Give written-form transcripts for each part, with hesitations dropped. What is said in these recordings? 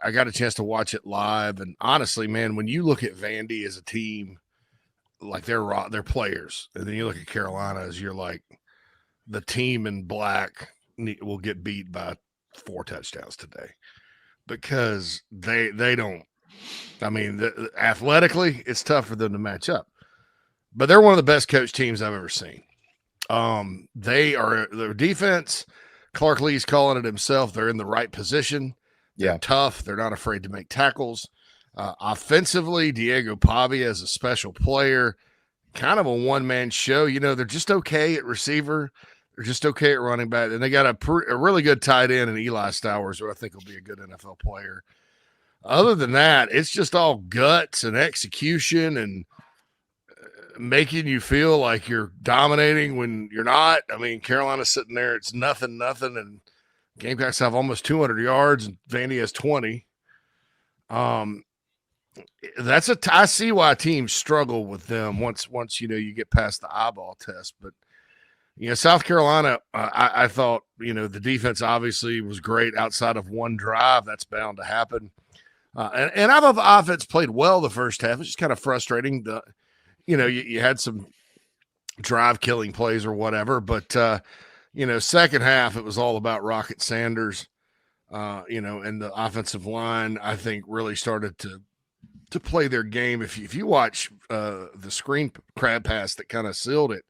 I got a chance to watch it live, and honestly, man, when you look at Vandy as a team, like they're players, and then you look at Carolina as you're like the team in black will get beat by 4 touchdowns today because they don't. I mean, athletically, it's tough for them to match up, but they're one of the best coach teams I've ever seen. They are their defense. Clark Lee's calling it himself. They're in the right position. They're tough. They're not afraid to make tackles. Offensively, Diego Pavia is a special player, kind of a one-man show. You know, they're just okay at receiver. They're just okay at running back. And they got a really good tight end in Eli Stowers, who I think will be a good NFL player. Other than that, it's just all guts and execution and making you feel like you're dominating when you're not. I mean, Carolina's sitting there. It's nothing, and Gamecocks have almost 200 yards, and Vandy has 20. I see why teams struggle with them once you get past the eyeball test. But South Carolina, I thought the defense obviously was great outside of one drive. That's bound to happen. And I thought the offense played well the first half. It's just kind of frustrating. You had some drive killing plays or whatever, but second half it was all about Rocket Sanders. And the offensive line, I think, really started to play their game. If you watch the screen crab pass that kind of sealed it,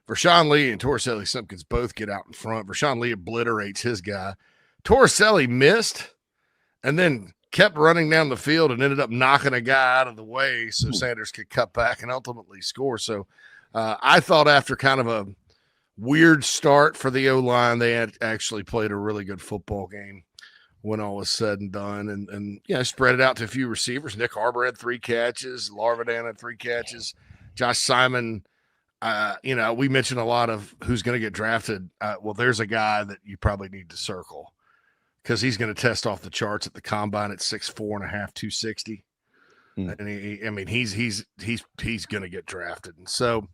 Rashawn Lee and Torricelli Simpkins both get out in front. Rashawn Lee obliterates his guy. Torricelli missed and then kept running down the field and ended up knocking a guy out of the way so Sanders could cut back and ultimately score. So I thought after kind of a weird start for the O-line, they had actually played a really good football game when all was said and done. And spread it out to a few receivers. Nick Harbor had 3 catches. Larvadan had 3 catches. Josh Simon, we mentioned a lot of who's going to get drafted. Well, there's a guy that you probably need to circle because he's going to test off the charts at the combine at 6'4.5", 260. And he's going to get drafted. And so,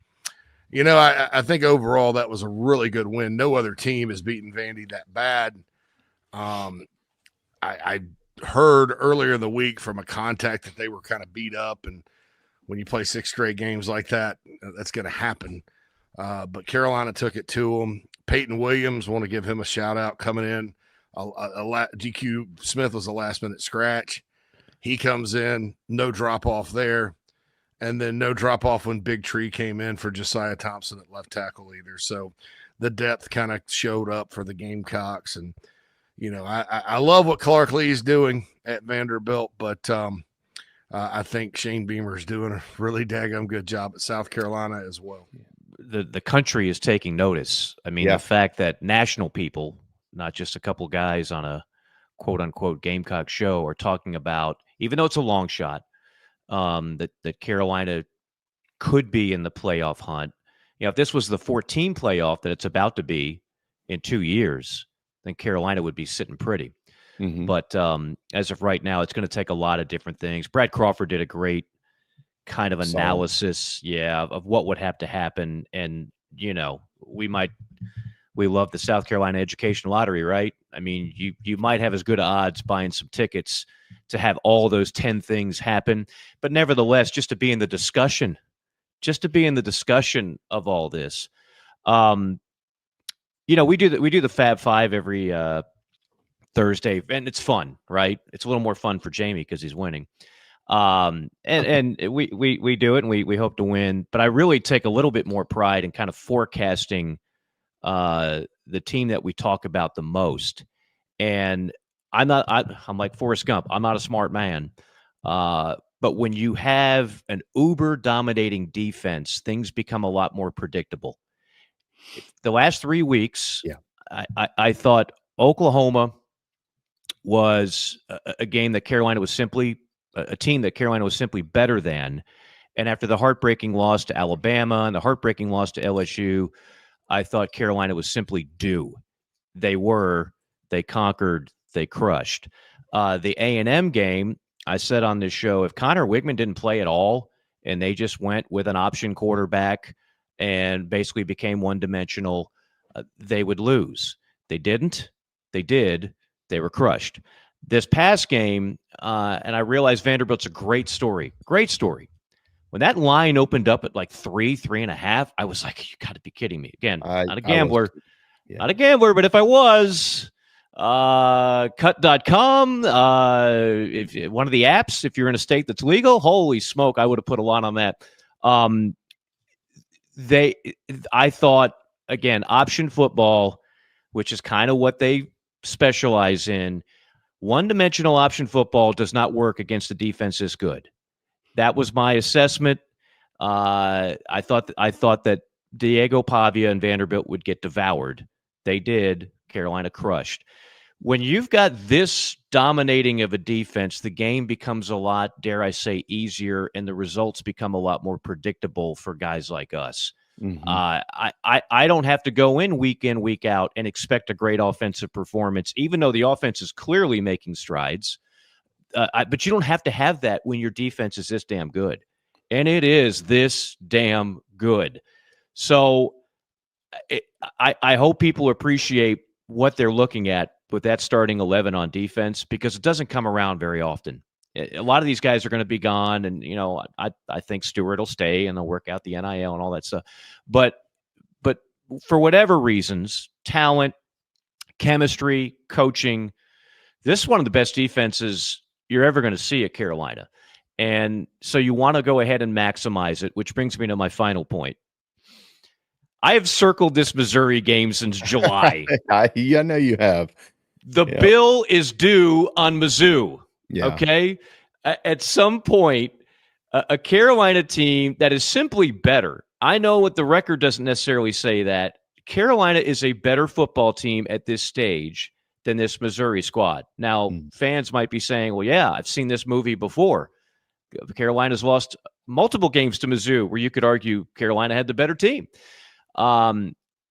I think overall that was a really good win. No other team has beaten Vandy that bad. I heard earlier in the week from a contact that they were kind of beat up, and when you play 6 straight games like that, that's going to happen. But Carolina took it to them. Peyton Williams, want to give him a shout out coming in. GQ Smith was a last minute scratch. He comes in, no drop off there, and then no drop off when Big Tree came in for Josiah Thompson at left tackle either. So the depth kind of showed up for the Gamecocks, and I love what Clark Lee is doing at Vanderbilt, but I think Shane Beamer is doing a really daggum good job at South Carolina as well. The country is taking notice. I mean, the fact that national people, not just a couple guys on a quote-unquote Gamecock show, are talking about, even though it's a long shot, that Carolina could be in the playoff hunt. If this was the 14 playoff that it's about to be in 2 years, then Carolina would be sitting pretty. Mm-hmm. But as of right now, it's going to take a lot of different things. Brad Crawford did a great kind of analysis, of what would have to happen. And, we love the South Carolina Education Lottery, right? I mean, you might have as good odds buying some tickets to have all those 10 things happen. But nevertheless, just to be in the discussion of all this. We do the Fab Five every Thursday, and it's fun, right? It's a little more fun for Jamie because he's winning. And we do it, and we hope to win. But I really take a little bit more pride in kind of forecasting the team that we talk about the most. And I'm like Forrest Gump. I'm not a smart man. But when you have an uber dominating defense, things become a lot more predictable. The last 3 weeks, I thought Oklahoma was a game that Carolina was simply a team that Carolina was simply better than. And after the heartbreaking loss to Alabama and the heartbreaking loss to LSU, I thought Carolina was simply due. They conquered, they crushed. The A&M game, I said on this show, if Connor Wigman didn't play at all and they just went with an option quarterback and basically became one-dimensional, they would lose. They didn't. They did. They were crushed. This past game, and I realized Vanderbilt's a great story. Great story. When that line opened up at like 3.5, I was like, you got to be kidding me. Again, not a gambler. Not a gambler, but if I was, cut.com, if one of the apps, if you're in a state that's legal, holy smoke, I would have put a lot on that. I thought, again, option football, which is kind of what they specialize in. One-dimensional option football does not work against a defense this good. That was my assessment. I thought that Diego Pavia and Vanderbilt would get devoured. They did. Carolina crushed. When you've got this dominating of a defense, the game becomes a lot, dare I say, easier, and the results become a lot more predictable for guys like us. Mm-hmm. I don't have to go in, week out, and expect a great offensive performance, even though the offense is clearly making strides. But you don't have to have that when your defense is this damn good. And it is this damn good. So I hope people appreciate what they're looking at with that starting 11 on defense, because it doesn't come around very often. A lot of these guys are going to be gone, and I think Stewart will stay and they'll work out the NIL and all that stuff. But for whatever reasons, talent, chemistry, coaching, this is one of the best defenses you're ever going to see at Carolina. And so you want to go ahead and maximize it, which brings me to my final point. I have circled this Missouri game since July. I know you have. The bill is due on Mizzou. Yeah. Okay? At some point, a Carolina team that is simply better. I know what the record doesn't necessarily say that. Carolina is a better football team at this stage than this Missouri squad. Now, fans might be saying, well, yeah, I've seen this movie before. Carolina's lost multiple games to Mizzou where you could argue Carolina had the better team.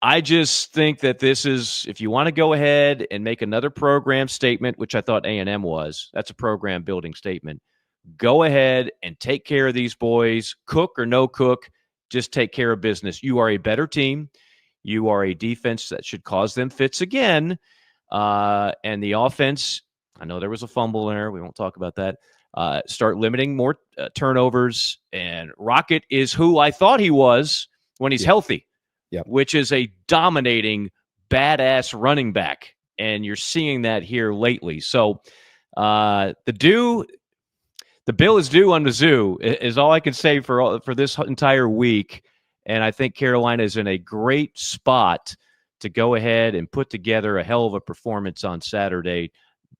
I just think that this is, if you want to go ahead and make another program statement, which I thought A&M was, that's a program building statement. Go ahead and take care of these boys, cook or no cook, just take care of business. You are a better team. You are a defense that should cause them fits again. And the offense, I know there was a fumble there. We won't talk about that. Start limiting more turnovers. And Rocket is who I thought he was when he's healthy, which is a dominating, badass running back. And you're seeing that here lately. So the bill is due on Mizzou is all I can say for this entire week. And I think Carolina is in a great spot to go ahead and put together a hell of a performance on Saturday.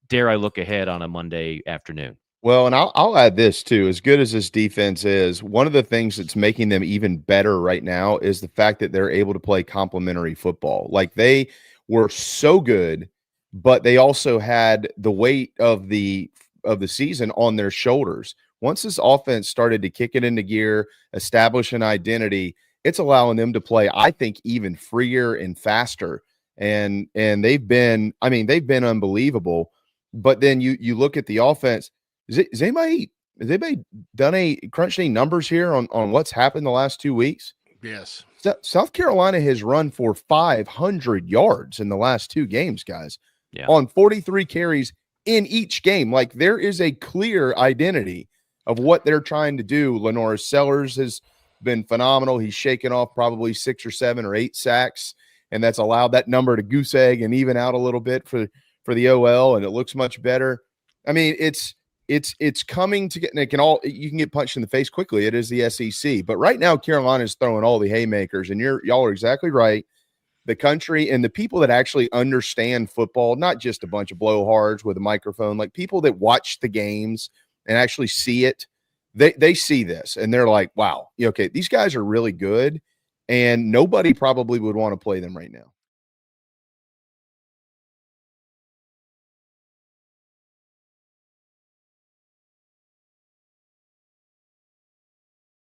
Dare I look ahead on a Monday afternoon? Well, and I'll add this too. As good as this defense is, one of the things that's making them even better right now is the fact that they're able to play complementary football. Like, they were so good, but they also had the weight of the season on their shoulders. Once this offense started to kick it into gear, establish an identity, it's allowing them to play, I think, even freer and faster. And they've been unbelievable. But then you look at the offense. Has anybody done crunched any numbers here on what's happened the last 2 weeks? Yes. South Carolina has run for 500 yards in the last 2 games, guys, on 43 carries in each game. Like, there is a clear identity of what they're trying to do. Lenoris Sellers has been phenomenal. He's shaken off probably 6 or 7 or 8 sacks, and that's allowed that number to goose egg and even out a little bit for the OL, and it looks much better. I mean, it's coming to get, and you can get punched in the face quickly. It is the SEC, but right now Carolina is throwing all the haymakers, and y'all are exactly right. The country and the people that actually understand football, not just a bunch of blowhards with a microphone, like people that watch the games and actually see it, they see this and they're like, wow, okay, these guys are really good, and nobody probably would want to play them right now.